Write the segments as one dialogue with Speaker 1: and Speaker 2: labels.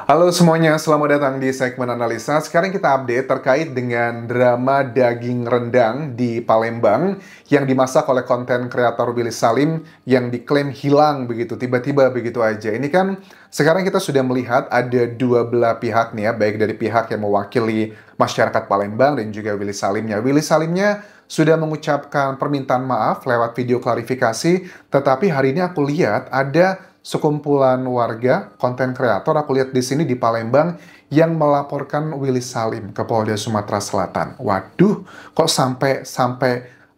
Speaker 1: Halo semuanya, selamat datang di segmen analisa. Sekarang kita update terkait dengan drama daging rendang di Palembang yang dimasak oleh konten kreator Willy Salim yang diklaim hilang begitu, tiba-tiba begitu aja. Ini kan sekarang kita sudah melihat ada dua belah pihak nih ya, baik dari pihak yang mewakili masyarakat Palembang dan juga Willy Salimnya. Willy Salimnya sudah mengucapkan permintaan maaf lewat video klarifikasi, tetapi hari ini aku lihat ada sekumpulan warga, konten kreator, aku lihat di sini di Palembang yang melaporkan Willy Salim ke Polda Sumatera Selatan. Waduh, kok sampai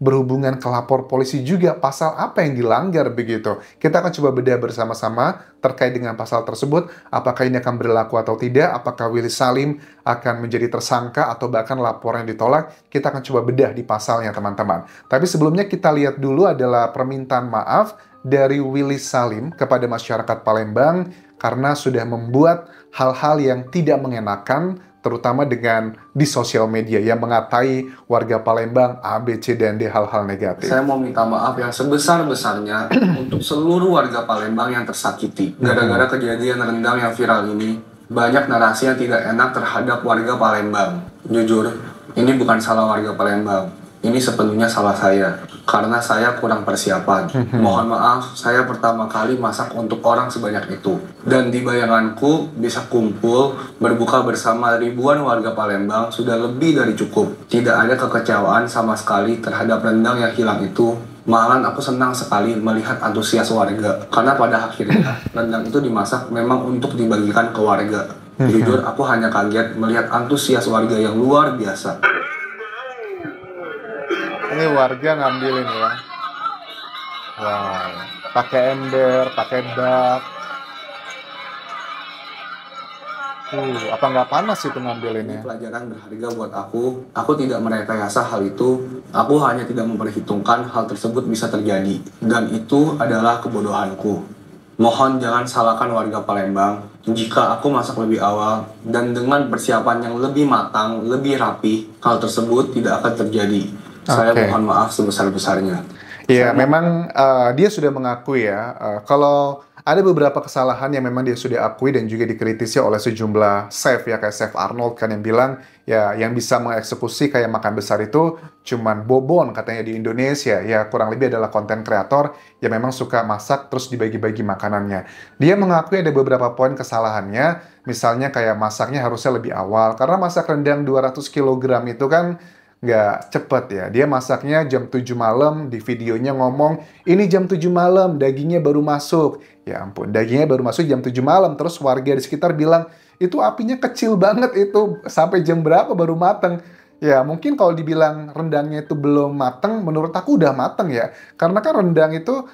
Speaker 1: berhubungan ke lapor polisi juga? Pasal apa yang dilanggar begitu? Kita akan coba bedah bersama-sama terkait dengan pasal tersebut. Apakah ini akan berlaku atau tidak? Apakah Willy Salim akan menjadi tersangka atau bahkan laporan ditolak? Kita akan coba bedah di pasalnya, teman-teman. Tapi sebelumnya kita lihat dulu adalah permintaan maaf dari Willy Salim kepada masyarakat Palembang karena sudah membuat hal-hal yang tidak mengenakan, terutama dengan di sosial media yang mengatai warga Palembang A, B, C, dan D hal-hal negatif.
Speaker 2: Saya mau minta maaf yang sebesar-besarnya untuk seluruh warga Palembang yang tersakiti. Gara-gara kejadian rendang yang viral ini, banyak narasi yang tidak enak terhadap warga Palembang. Jujur, ini bukan salah warga Palembang. Ini sepenuhnya salah saya, karena saya kurang persiapan. Mohon maaf, saya pertama kali masak untuk orang sebanyak itu. Dan di bayanganku, bisa kumpul, berbuka bersama ribuan warga Palembang sudah lebih dari cukup. Tidak ada kekecewaan sama sekali terhadap rendang yang hilang itu. Malahan aku senang sekali melihat antusias warga. Karena pada akhirnya, rendang itu dimasak memang untuk dibagikan ke warga. Jujur, aku hanya kaget melihat antusias warga yang luar biasa.
Speaker 1: Ini warga ngambilin ya. Wow, pakai ember, pakai bak. Apa nggak panas itu ngambilinnya?
Speaker 2: Ini pelajaran berharga buat aku. Aku tidak merekayasa hal itu. Aku hanya tidak memperhitungkan hal tersebut bisa terjadi. Dan itu adalah kebodohanku. Mohon jangan salahkan warga Palembang. Jika aku masak lebih awal dan dengan persiapan yang lebih matang, lebih rapi, hal tersebut tidak akan terjadi. Saya mohon maaf sebesar-besarnya.
Speaker 1: Iya, memang dia sudah mengakui ya, kalau ada beberapa kesalahan yang memang dia sudah akui dan juga dikritisi oleh sejumlah chef ya, kayak Chef Arnold kan yang bilang, ya yang bisa mengeksekusi kayak makan besar itu cuman Bobon katanya di Indonesia, ya kurang lebih adalah konten kreator yang memang suka masak terus dibagi-bagi makanannya. Dia mengakui ada beberapa poin kesalahannya, misalnya kayak masaknya harusnya lebih awal, karena masak rendang 200 kg itu kan nggak cepet ya. Dia masaknya jam 7 malam, di videonya ngomong, ini jam 7 malam, dagingnya baru masuk. Ya ampun, dagingnya baru masuk jam 7 malam. Terus warga di sekitar bilang, itu apinya kecil banget itu, sampai jam berapa baru mateng. Ya mungkin kalau dibilang rendangnya itu belum mateng, menurut aku udah mateng ya. Karena kan rendang itu,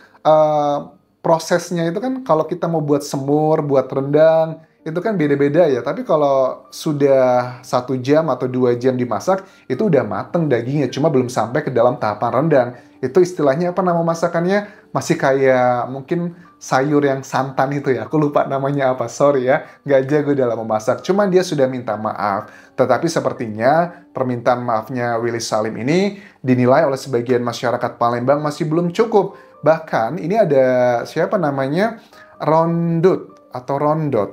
Speaker 1: prosesnya itu kan kalau kita mau buat semur, buat rendang, itu kan beda-beda ya. Tapi kalau sudah 1 jam atau 2 jam dimasak, itu udah mateng dagingnya. Cuma belum sampai ke dalam tahapan rendang. Itu istilahnya apa nama masakannya? Masih kayak mungkin sayur yang santan itu ya. Aku lupa namanya apa, sorry ya. Nggak jago dalam memasak. Cuma dia sudah minta maaf. Tetapi sepertinya permintaan maafnya Willy Salim ini dinilai oleh sebagian masyarakat Palembang masih belum cukup. Bahkan ini ada siapa namanya? Rondot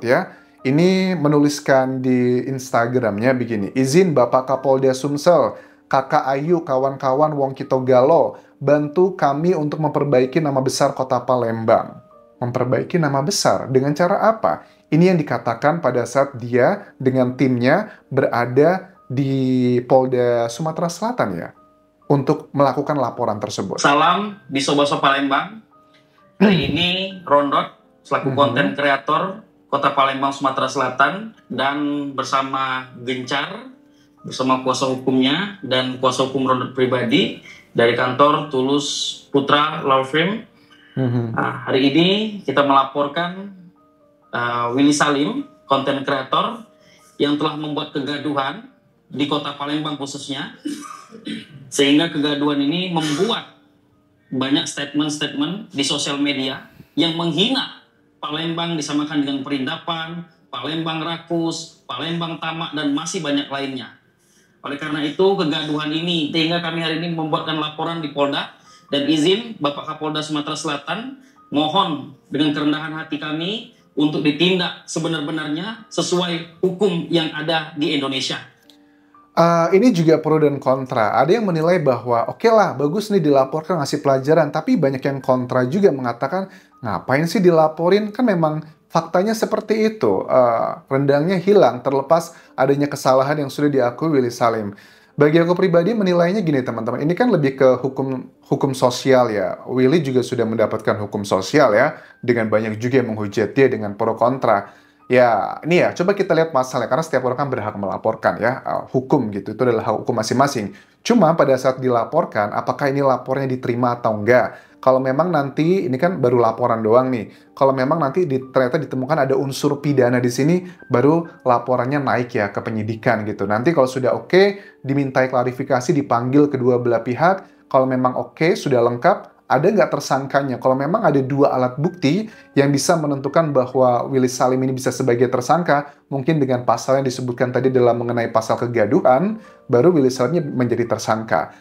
Speaker 1: ya. Ini menuliskan di Instagramnya begini, izin Bapak Kapolda Sumsel, Kakak Ayu, kawan-kawan Wong Kito Galo, bantu kami untuk memperbaiki nama besar kota Palembang. Memperbaiki nama besar dengan cara apa? Ini yang dikatakan pada saat dia dengan timnya berada di Polda Sumatera Selatan ya, untuk melakukan laporan tersebut.
Speaker 3: Salam di Soboso Palembang. Hari ini Rondot selaku konten kreator Kota Palembang, Sumatera Selatan, dan bersama Gencar, bersama kuasa hukumnya dan kuasa hukum Rondot pribadi dari kantor Tulus Putra Law Firm. Nah, hari ini kita melaporkan Willy Salim, konten kreator yang telah membuat kegaduhan di Kota Palembang khususnya, sehingga kegaduhan ini membuat banyak statement-statement di sosial media yang menghina Palembang disamakan dengan perindapan, Palembang rakus, Palembang tamak, dan masih banyak lainnya. Oleh karena itu, kegaduhan ini, sehingga kami hari ini membuatkan laporan di Polda, dan izin Bapak Kapolda Sumatera Selatan, mohon dengan kerendahan hati kami untuk ditindak sebenar-benarnya sesuai hukum yang ada di Indonesia.
Speaker 1: Ini juga pro dan kontra. Ada yang menilai bahwa oke lah, bagus nih dilaporkan ngasih pelajaran, tapi banyak yang kontra juga mengatakan ngapain sih dilaporin? Kan memang faktanya seperti itu. Rendangnya hilang terlepas adanya kesalahan yang sudah diakui Willy Salim. Bagi aku pribadi menilainya gini teman-teman, ini kan lebih ke hukum sosial ya. Willy juga sudah mendapatkan hukum sosial ya, dengan banyak juga yang menghujat dia dengan pro kontra. Ya, ini ya, coba kita lihat masalahnya, karena setiap orang kan berhak melaporkan ya, hukum gitu, itu adalah hak hukum masing-masing. Cuma pada saat dilaporkan, apakah ini lapornya diterima atau enggak? Kalau memang nanti, ini kan baru laporan doang nih, kalau memang nanti ternyata ditemukan ada unsur pidana di sini, baru laporannya naik ya ke penyidikan gitu. Nanti kalau sudah oke, dimintai klarifikasi, dipanggil kedua belah pihak, kalau memang oke, sudah lengkap, ada nggak tersangkanya? Kalau memang ada dua alat bukti yang bisa menentukan bahwa Willy Salim ini bisa sebagai tersangka, mungkin dengan pasal yang disebutkan tadi dalam mengenai pasal kegaduhan, baru Willy Salim menjadi tersangka.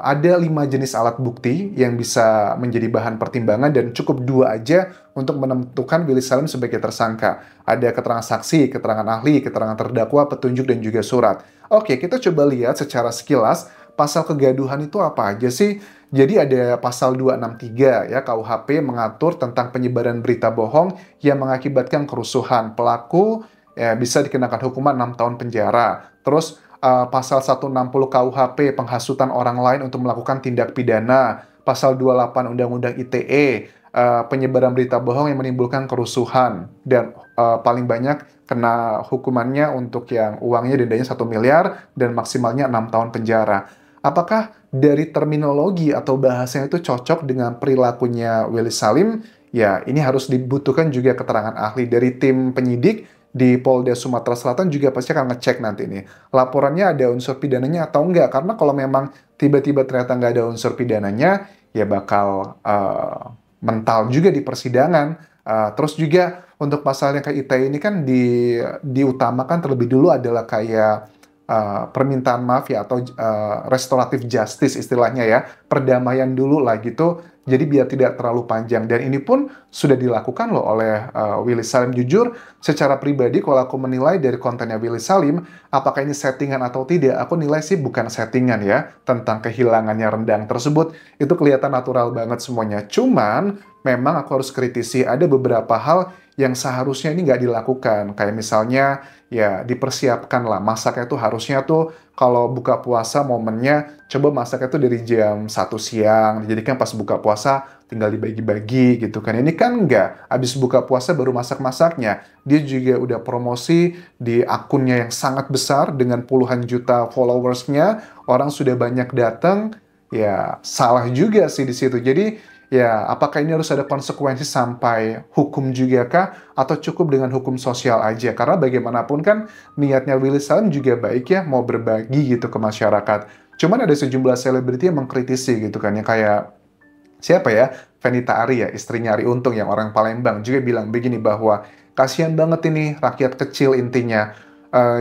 Speaker 1: Ada 5 jenis alat bukti yang bisa menjadi bahan pertimbangan dan cukup 2 aja untuk menentukan Willy Salim sebagai tersangka. Ada keterangan saksi, keterangan ahli, keterangan terdakwa, petunjuk, dan juga surat. Oke, kita coba lihat secara sekilas pasal kegaduhan itu apa aja sih? Jadi ada pasal 263 ya KUHP mengatur tentang penyebaran berita bohong yang mengakibatkan kerusuhan. Pelaku ya, bisa dikenakan hukuman 6 tahun penjara. Terus pasal 160 KUHP penghasutan orang lain untuk melakukan tindak pidana. Pasal 28 Undang-Undang ITE penyebaran berita bohong yang menimbulkan kerusuhan. Dan paling banyak kena hukumannya untuk yang uangnya dendanya 1 miliar dan maksimalnya 6 tahun penjara. Apakah dari terminologi atau bahasanya itu cocok dengan perilakunya Willy Salim? Ya, ini harus dibutuhkan juga keterangan ahli dari tim penyidik di Polda Sumatera Selatan juga pasti akan ngecek nanti nih. Laporannya ada unsur pidananya atau enggak? Karena kalau memang tiba-tiba ternyata nggak ada unsur pidananya, ya bakal mental juga di persidangan. Terus juga untuk pasal yang kayak ITE ini kan diutamakan terlebih dulu adalah kayak permintaan maaf ya atau restoratif justice istilahnya ya, perdamaian dulu lah gitu, jadi biar tidak terlalu panjang. Dan ini pun sudah dilakukan loh oleh Willy Salim. Jujur secara pribadi kalau aku menilai dari kontennya Willy Salim, apakah ini settingan atau tidak, aku nilai sih bukan settingan ya. Tentang kehilangannya rendang tersebut itu kelihatan natural banget semuanya. Cuman memang aku harus kritisi ada beberapa hal yang seharusnya ini nggak dilakukan. Kayak misalnya ya dipersiapkan lah, masaknya tuh harusnya tuh kalau buka puasa momennya coba masaknya tuh dari jam 1 siang, jadi kan pas buka puasa tinggal dibagi-bagi gitu kan. Ini kan nggak, habis buka puasa baru masak-masaknya. Dia juga udah promosi di akunnya yang sangat besar dengan puluhan juta followersnya, orang sudah banyak datang, ya salah juga sih di situ. Jadi ya, apakah ini harus ada konsekuensi sampai hukum juga kah? Atau cukup dengan hukum sosial aja? Karena bagaimanapun kan niatnya Willy Salim juga baik ya, mau berbagi gitu ke masyarakat. Cuman ada sejumlah selebriti yang mengkritisi gitu kan, yang kayak siapa ya? Fenita Ari ya, istrinya Ari Untung yang orang Palembang juga bilang begini bahwa kasihan banget ini rakyat kecil intinya.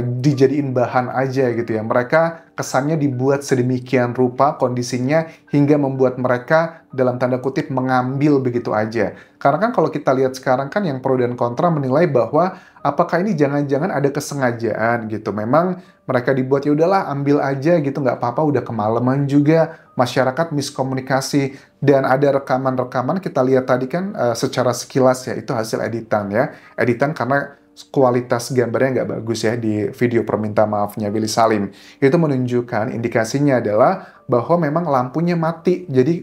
Speaker 1: Dijadiin bahan aja gitu ya. Mereka kesannya dibuat sedemikian rupa kondisinya hingga membuat mereka dalam tanda kutip mengambil begitu aja. Karena kan kalau kita lihat sekarang kan yang pro dan kontra menilai bahwa apakah ini jangan-jangan ada kesengajaan gitu. Memang mereka dibuat ya udahlah ambil aja gitu, nggak apa-apa, udah kemalaman juga, masyarakat miskomunikasi. Dan ada rekaman-rekaman kita lihat tadi kan secara sekilas ya, itu hasil editan ya. Editan karena kualitas gambarnya nggak bagus ya di video permintaan maafnya Willy Salim. Itu menunjukkan indikasinya adalah bahwa memang lampunya mati, jadi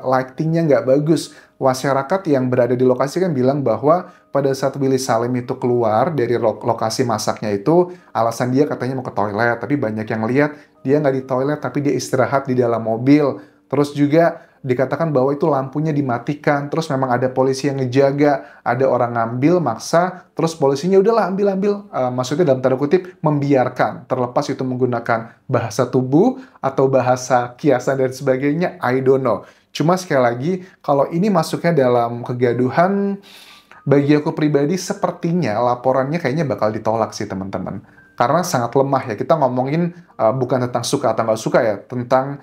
Speaker 1: lightingnya nggak bagus. Masyarakat yang berada di lokasi kan bilang bahwa pada saat Willy Salim itu keluar dari lokasi masaknya itu, alasan dia katanya mau ke toilet, tapi banyak yang lihat dia nggak di toilet, tapi dia istirahat di dalam mobil. Terus juga dikatakan bahwa itu lampunya dimatikan, terus memang ada polisi yang ngejaga, ada orang ngambil, maksa, terus polisinya udahlah ambil-ambil, maksudnya dalam tanda kutip membiarkan, terlepas itu menggunakan bahasa tubuh atau bahasa kiasan dan sebagainya, I don't know. Cuma sekali lagi, kalau ini masuknya dalam kegaduhan, bagi aku pribadi sepertinya laporannya kayaknya bakal ditolak sih teman-teman. Karena sangat lemah ya, kita ngomongin bukan tentang suka atau nggak suka ya, tentang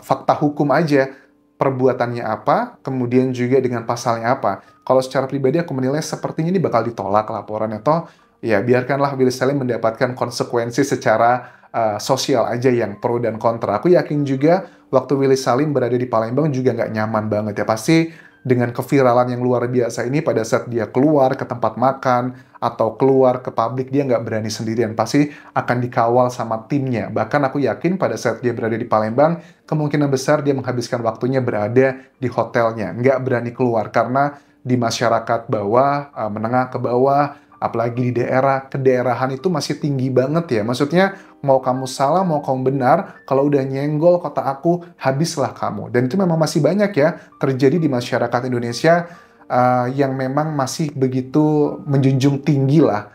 Speaker 1: fakta hukum aja. perbuatannya apa, kemudian juga dengan pasalnya apa. Kalau secara pribadi aku menilai sepertinya ini bakal ditolak laporannya, toh ya biarkanlah Willy Salim mendapatkan konsekuensi secara sosial aja yang pro dan kontra. Aku yakin juga waktu Willy Salim berada di Palembang juga nggak nyaman banget ya. Pasti dengan keviralan yang luar biasa ini pada saat dia keluar ke tempat makan atau keluar ke publik, dia nggak berani sendirian. Pasti akan dikawal sama timnya. Bahkan aku yakin pada saat dia berada di Palembang, kemungkinan besar dia menghabiskan waktunya berada di hotelnya. Nggak berani keluar karena di masyarakat bawah, menengah ke bawah, apalagi di daerah, kedaerahan itu masih tinggi banget ya. Maksudnya, mau kamu salah, mau kamu benar, kalau udah nyenggol kota aku, habislah kamu. Dan itu memang masih banyak ya, terjadi di masyarakat Indonesia yang memang masih begitu menjunjung tinggi lah,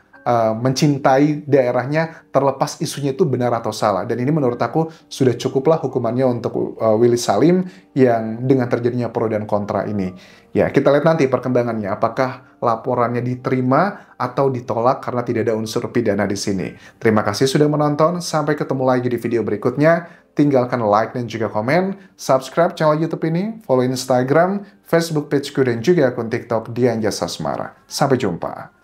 Speaker 1: mencintai daerahnya, terlepas isunya itu benar atau salah. Dan ini menurut aku sudah cukuplah hukumannya untuk Willy Salim yang dengan terjadinya pro dan kontra ini. Ya, kita lihat nanti perkembangannya, apakah laporannya diterima atau ditolak karena tidak ada unsur pidana di sini. Terima kasih sudah menonton, sampai ketemu lagi di video berikutnya. Tinggalkan like dan juga komen, subscribe channel YouTube ini, follow Instagram, Facebook pageku, dan juga akun TikTok Dian Jasa Asmara. Sampai jumpa.